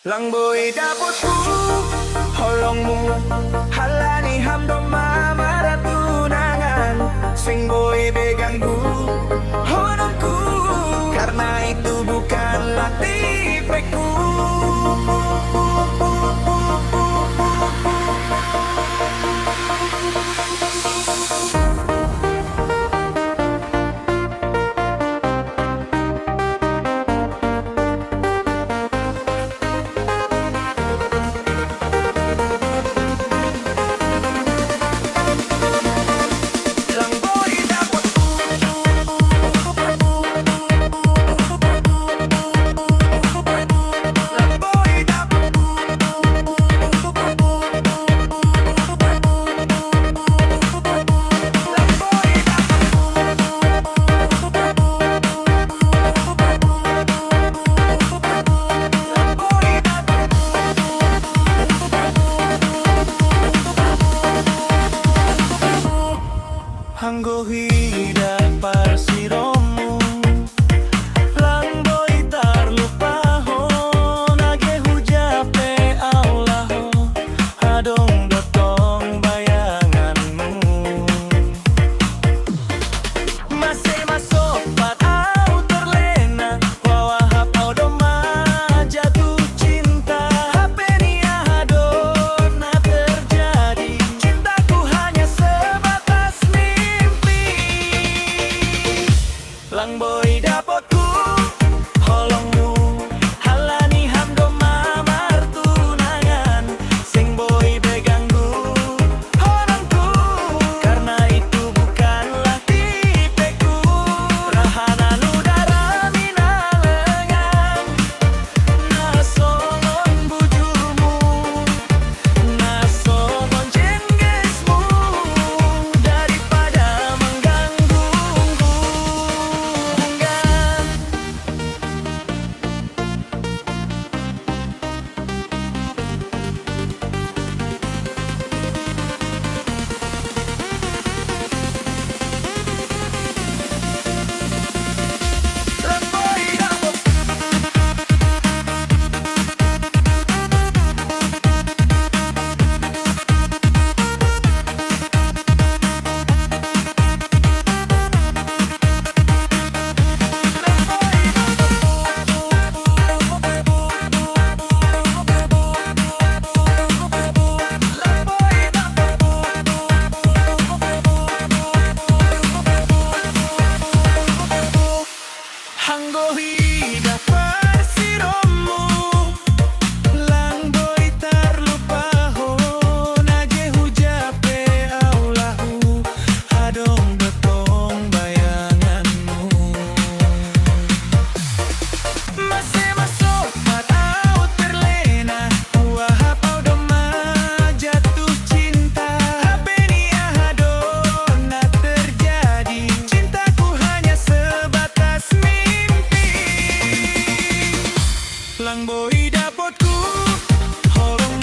Lang boy dapotku holongmu halani hamdo mamarat tunangan swing boy beganggu honongku karena itu bukanlah tipeku. Hanggo hida parsiromu lang boy tarlupa ho nage hujape Allah ho adong dotong bayanganmu masih masuk pat au terlena wawahap au doma jatuh cinta HP ni adon na terjadi cintaku hanya sebatas lang boy dapotku holongmu halani hamdo mamar tunangan sing boy beganggu honongku karena itu bukanlah tipeku rahanan udara minalengan nasolon bujurmu nasolon jenggesmu daripada mengganggu. Hanggo hida parsiromu lang boy tarlupa ho nage hujape aulahu adong dotong bayanganmu masih masuk pat au terlena wahap au doma jatuh cinta HP ni adon na terjadi cintaku hanya sebatas lang boy dapotku holong